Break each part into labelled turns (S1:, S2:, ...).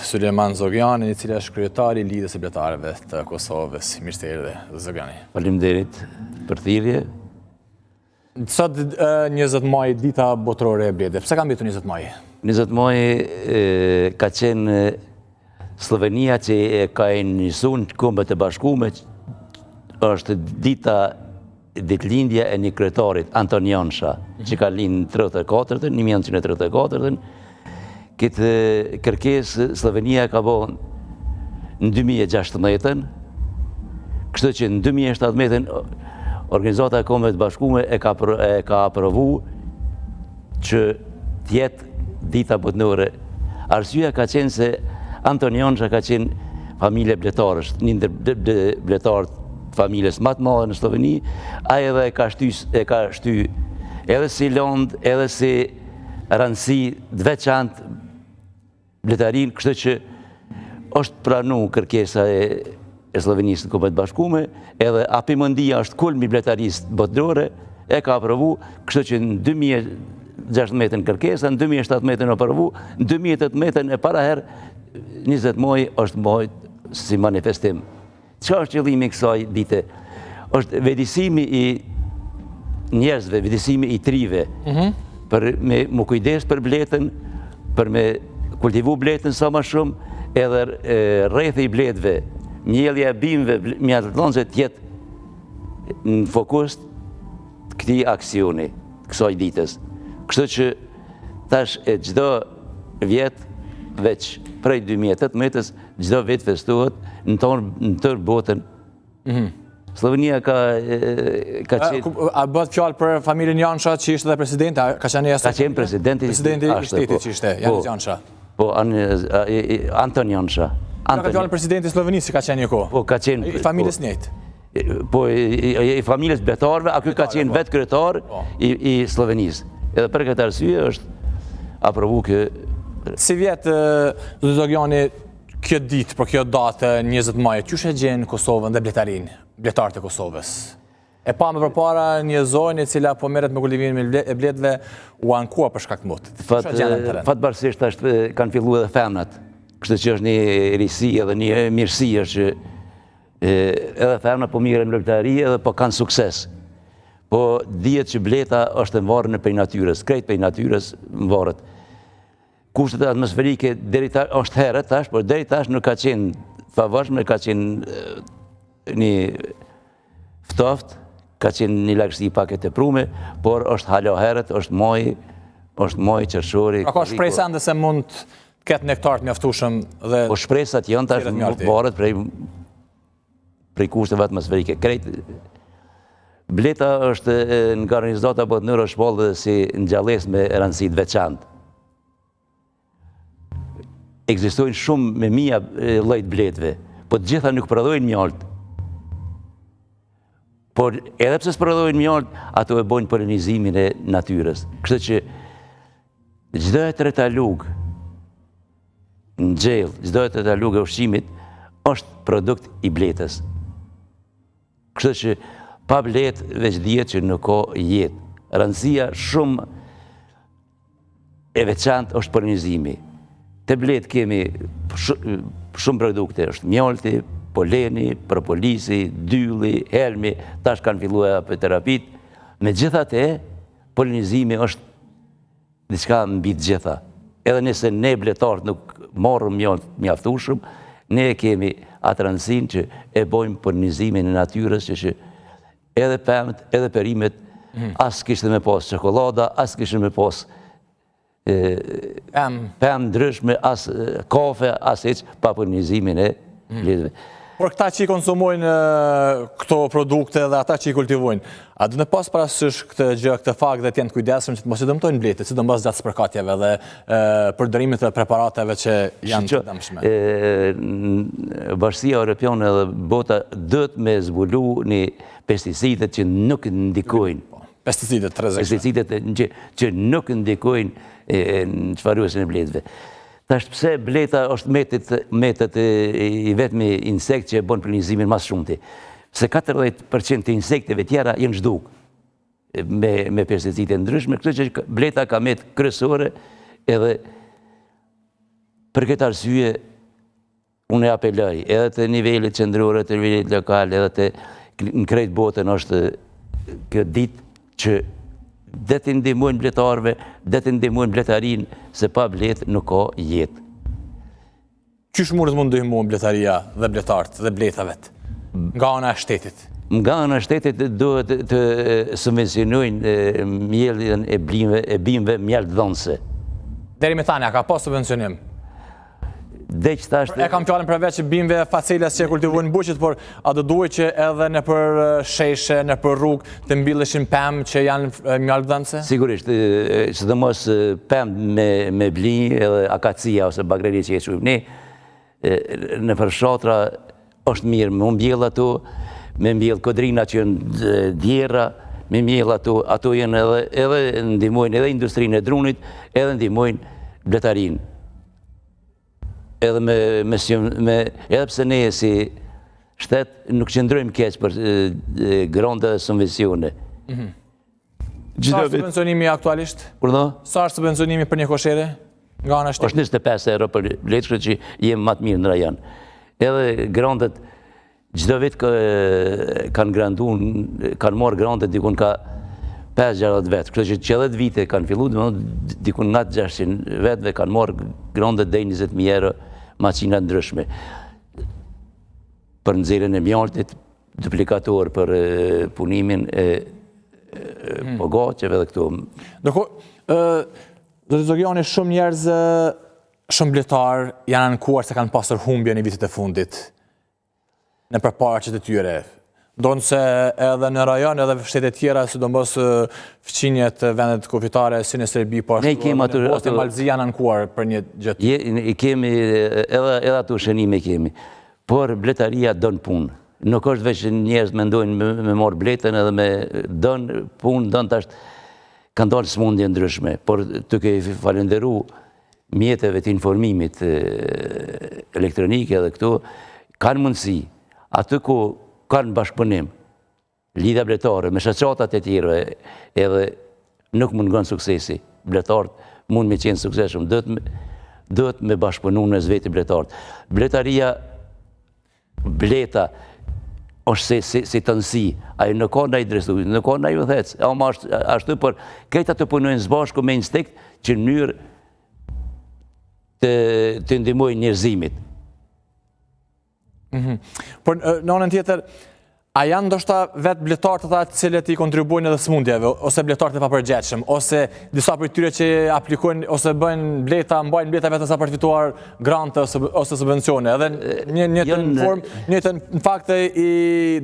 S1: Sulejman Zogjani, i cili është kryetari i Lidhjes së Bletarëve të Kosovës. Mirë se erdhe, Zogjani.
S2: Faleminderit për thirrje.
S1: Sot 20 maj, dita botërore e mbledhjeve. Pse ka mbetur 20 maj?
S2: 20 maj ka qenë Slovenia që e ka njësuar në Kombet e Bashkuara, është ditëlindja e një kryetarit, Anton Janša, që ka lind 1934. Këtë kërkesë Slovenia ka bën në 2016, kështu që në 2017 Organizata e Kombeve të Bashkuara e ka aprovu që t'jetë dita botërore. Arsyeja ka qenë se Anton Janša ka qenë familje bletarësh, një ndër bletarët familjes më të madhe në Sloveni, ai edhe e ka shty edhe si lond, edhe si rëndësi të veçantë bletarin, kështu që është pranu kërkesa e Slovenisë në Kombet e Bashkuara, edhe apimëndia është kulmi bletarisë botërore, e ka aprovu, kështu që në 2016 kërkesa, në 2017 aprovu, në 2018 e para herë 20 maj është maj si manifestim. Çfarë është qëllimi i kësaj dite? Është vëdësimi i njerëzve, vëdësimi i trive, për me më kujdes për bletën, për me kultivu bletën sa më shumë, edhe rrethi i bletëve, mjellja e bimëve, mjallëtonëse t'jetë në fokus të këtij aksioni, kësaj ditës. Kështu që tash e çdo vit, veç prej 2018-s, çdo vit festohet në tërë botën. Slovenia ka qenë...
S1: A bëhet fjalë për familjen Janša që ishte dhe presidenti? Ka qenë
S2: presidenti
S1: i shtetit që ishte, Janez Janša?
S2: Po, Anton Janša.
S1: Ka fjalë presidenti i Slovenisë që ka qenë një kohë?
S2: Po, ka qenë...
S1: I familjes njëjtë?
S2: Po, i familjes bletarëve, a ky ka qenë vetë kryetar i Slovenisë. Edhe për këtë arsye është aprovu kë...
S1: Si vjetë, Zogjani, kjo ditë, për kjo datë 20 maj, qysh e gjenë Kosovën dhe bletarët e Kosovës? E pa më përpara një zonjë e cila po merret me kultivimin e bletëve u ankua për shkak të motit.
S2: Fatbarësisht kanë filluar edhe femnat, kështu që është një risi edhe një mirësi është që edhe femnat po mirën në bletari edhe po kanë sukses. Po dihet që bleta është e varur prej natyrës, krejt prej natyrës varet. Kushtet atmosferike është herët tash, por deri tash nuk ka qenë favorshme, ka qenë një ftoftë, ka qenë një lagështi pak e teprume, por është hala herët, është moj qershori.
S1: A ka shpresa ende se mund të ketë nektar të mjaftueshëm dhe...
S2: Po shpresat janë tash varet prej kushteve atmosferike. Krejt bleta është nga organizata botërore shpallë si ngjallës me rëndësi të veçantë. Ekzistojnë shumë me mija lloj të bletëve, po të gjitha nuk prodhojnë mjalt. Por edhe pse s'prodhojnë mjalt, ato e bojnë polinizimin e natyrës. Kështu që çdo e treta lugë në gjellë, çdo e treta lugë e ushqimit është produkt i bletës. Kështu që pa bletë veç dihet që nuk ka jetë. Rëndësia shumë e veçantë është polinizimi. Te bletë kemi shumë produkte, është mjalti, poleni, propolisi, dylli, helmi, tash kanë filluar terapit. Megjithatë, polinizimi është diçka mbi të gjitha. Edhe nëse ne bletarët nuk marrim mjalt mjaftueshëm, ne kemi atë rëndësinë që e bojmë polinizimin e natyrës, që edhe pemët, edhe perimet, as kishte me pas çokolada, as kishte me pas pemë ndryshme, as kafe, as hiç pa polinizimin e bletëve.
S1: Por këta që i konsumojnë këto produkte dhe ata që i kultivojnë, a du në pas parasysh këtë fakt dhe t'janë të kujdesshëm që të mos i dëmtojnë bletët, sidomos gjatë spërkatjeve dhe përdorimit të preparateve që janë të dëmshme?
S2: Bashkia Europiane dhe bota duhet me zbulu një pesticidet që nuk ndikojnë.
S1: Pesticidet të rrezikshme.
S2: Pesticidet që nuk ndikojnë në çfarësin e bletëve. Tash pse bleta është metet i vetmi insekt që e bën polinizimin mas shumëti. Se 40% të insekteve tjera janë zhduk me pesticide ndryshme, kështu që bleta ka met kryesore edhe Për këtë arsye, unë e apeloj, edhe të nivellit qendror, të nivellit lokal, edhe në krejt botën është kjo ditë që dhe të ndihmojnë bletarëve, dhe të ndihmojnë bletarin, se pa bletë nuk ka jetë.
S1: Qysh mund ndihmojnë bletaria dhe bletarët dhe bletavet nga ana e shtetit?
S2: Nga ana e shtetit duhet të subvencionojnë mjellin e bimëve mjaltdhënëse.
S1: Deri me tani, a ka pas subvencionim? E kam fjallën përveç bimëve faceles që kultivojnë buqit, por a do duhet që edhe në për sheshe, në për rrugë, të mbilleshin pemë që janë mjaltdhënëse?
S2: Sigurisht, sidomos pemë me bli, edhe akacia ose bagreri që e quajmë ne, në për shatra është mirë me mbjell ato, me mbjell kodrina që janë djera, me mbjell ato janë edhe ndihmojnë edhe industrinë e drunit, edhe ndihmojnë bletarin. Edhe pse ne si shtet nuk qëndrojmë keq për gronda dhe subvencione.
S1: Sa është subvencionimi aktualisht? Sa është subvencionimi për një koshere? Nga ana shtetit?
S2: Është 25 euro për letë, kështu që jemë më të mirë në rajon. Edhe grandet, çdo vit kanë grandu, kanë marrë grandet dikun ka 5-6 vetë, kështu që 10 vite kanë fillu, dikun nga 600 vetëve kanë marrë grandet dhe 20.000 euro maqina ndryshme. Për nxjerrjen e mjaltit, duplikator për punimin e pogaçeve dhe këtu.
S1: Zoti Zogjani, shumë njerëz, shumë bletar janë ankuar se kanë pasur humbje në vitet e fundit në përparaqet e tyre. Ndonë se edhe në rajon, edhe shtetet tjera, sidomos fqinjet vendet kufitare, si në Serbi, po ashtu, në Bosnë e Malzi janë ankuar për një gjëtë.
S2: I kemi, edhe ato shënime kemi, por bletaria donë punë. Nuk është veç njerëz mendojnë me marë bletën edhe me donë punë, donë tashtë kanë dalë smundje ndryshme, por të ke falenderu mjetëve të informimit elektronike dhe këto, kanë mundësi, aty ku kanë bashkëpunim, lidhja bletare, me shoqatat e tjera, edhe nuk mund ngon suksesi. Bletarët mund me qenë suksesshëm, duhet me bashkëpunu në zveti bletarët. Bletaria, bleta, është si të nësi, ajo nuk ka ndaj drestu, nuk ka ndaj vëthec, ama ashtu, por këta të punojnë zbashku me instinkt që në mënyrë të ndihmojnë njerëzimit.
S1: Por në anën tjetër, a janë ndoshta vetë bletarët ata të cilët i kontribuojnë edhe smundjeve, ose bletarët e papërgjegjshëm, ose disa prej tyre që aplikojnë ose bëjnë bleta, mbajnë bleta vetëm sa për të fituar grante ose subvencione, edhe në fakt i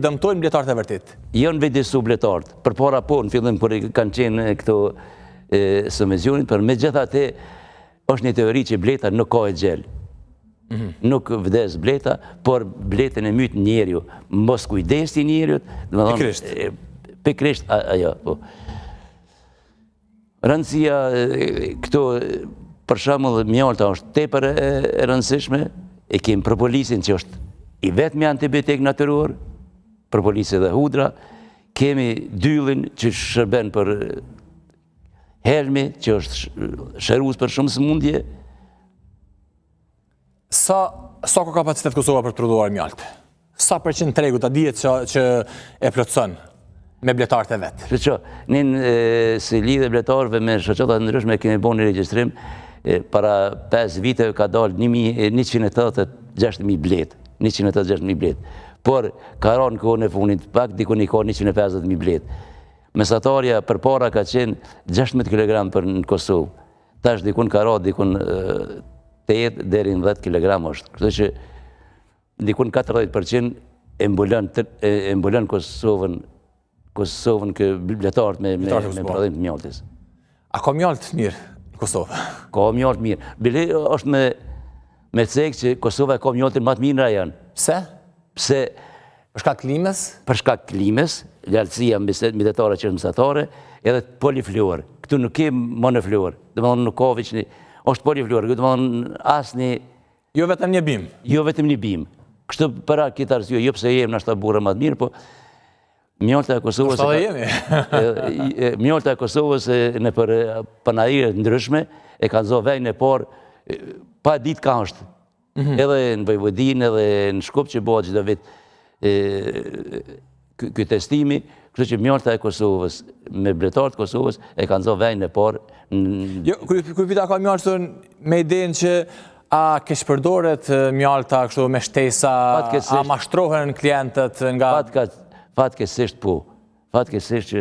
S1: dëmtojnë bletarët e vërtet.
S2: Janë vedisu bletarët, përpara po në fillim kur kanë qenë këto subvencionit, por megjithatë është një teori që bleta nuk ka e gjellë. Nuk vdes bleta, por bletën e mytë njeriu, mos kujdesi njeriu, pikrisht ajo. Rëndësia këto, për shembull, mjalta është tepër e rëndësishme, e kemi propolisin që është i vetmi antibiotik natyror, propolisi dhe hudra, kemi dyllin që shërben për helmi, që është shërues për shumë sëmundje.
S1: Sa ka kapacitet Kosova për të prodhuar mjalt? Sa përqind tregu ta dihet që e plotson me bletarët e vet?
S2: Si lidhje bletarëve me shoqata të ndryshme kemi bën një regjistrim, para 5 vite ka dalë 186.000 bletë, 186.000 bletë. Por ka rënë në kohën e fundit pak dikun i ka 150.000 bletë. Mesatarja përpara ka qenë 16 kg për në Kosovë. Tash dikun ka rënë dikun 8 deri në 10 kg është. Kështu që dikun 40% e mbulon Kosovën kë bletarët me prodhim të mjaltit.
S1: A ka mjalt mirë në Kosovë?
S2: Ka mjalt mirë. Bile është me cek që Kosova ka mjaltin më të mirë në rajon.
S1: Pse?
S2: Pse?
S1: Për shkak klimës?
S2: Për shkak klimës, lartësia mbetëtare që është mesatare, edhe polifluor. Këtu nuk ke monofluor. Domethënë nuk ka veç është polifluor, domethënë asnjë
S1: jo vetëm një bim.
S2: Jo vetëm një bim. Kështu para këtë arsye, jo pse jemi nashta burrë më të mirë, po mjalta e Kosovës. Mjalta e Kosovës në për panajire ndryshme e kanë zonë vejnë e parë pa ditë ka është. Edhe në Vojvodin, edhe në Shkup që bëhet çdo vit ky testimi, kështu që mjalta e Kosovës me bletarët e Kosovës e kanë zënë vënë e parë.
S1: Jo, kur pita ka mjaltë me idenë që a kesh përdoret mjalta kështu me shtesa, a mashtrohen klientët nga...
S2: Fatkesisht po. Fatkesisht që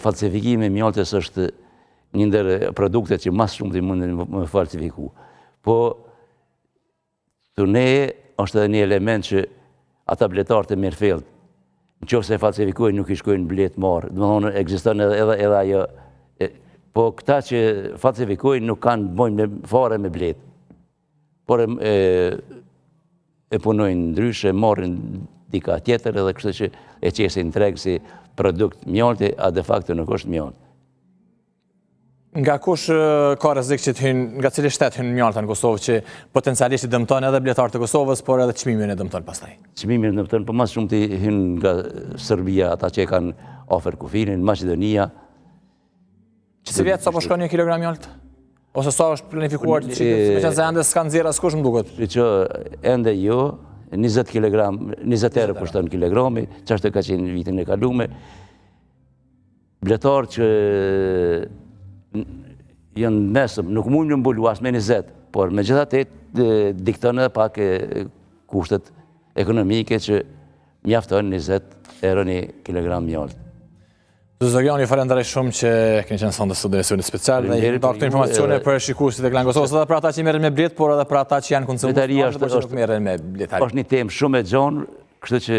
S2: falsifikimi i mjaltës është një ndër produktet që mas shumë të mundin me falsifiku. Po, të ne është edhe një element që ata bletarët e mirë fillë, në qoftë se falsifikojnë nuk i shkojnë blet marë, dhe më thonë egziston edhe ajo. Po këta që falsifikojnë nuk kanë bojnë fare me blet, por e punojnë ndryshe, marrin dika tjetër edhe kështu që e qesin tregë si produkt mjalti, a de facto nuk është mjalti.
S1: Nga kush ka rrezik që të hynë, nga cili shtet hynë mjalta në Kosovë që potencialisht i dëmton edhe bletarët e Kosovës, por edhe çmimin e dëmton pastaj?
S2: Çmimin e dëmton, por mas shumë të hynë nga Serbia, ata që kanë afër kufirin, Maqedonia.
S1: Si vjetë sa po shkon 1 kilogram mjaltë? Ose sa është planifikuar që me qenë se ende s'kanë nxjerr askush më duket?
S2: Që ende jo, 20 kilogram, 20 euro kushton kilogrami, çështë ka qenë vitin e kaluar. Bletar që janë mesëm, nuk mund të mbulu as me 20, por megjithatë dikton edhe pak kushtet ekonomike që mjafton 20 euro një kilogram mjaltë.
S1: Zogjani, falenderoj shumë që keni qenë sonde studio emisionit special dhe jeni dhënë informacione për shikuesit e Klan Kosovës, edhe për ata që merren me blet, por edhe për ata që janë konsumentë, por që nuk merren me bletari.
S2: Është një temë shumë e gjatë, kështu që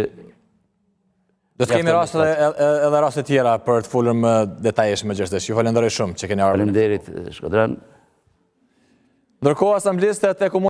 S1: do të kemi edhe raste tjera për të folur më detajisht me gjithë. Ju falenderoj shumë që keni ardhur.
S2: Faleminderit, Shkodran.
S1: Ndërkohë asamblistët e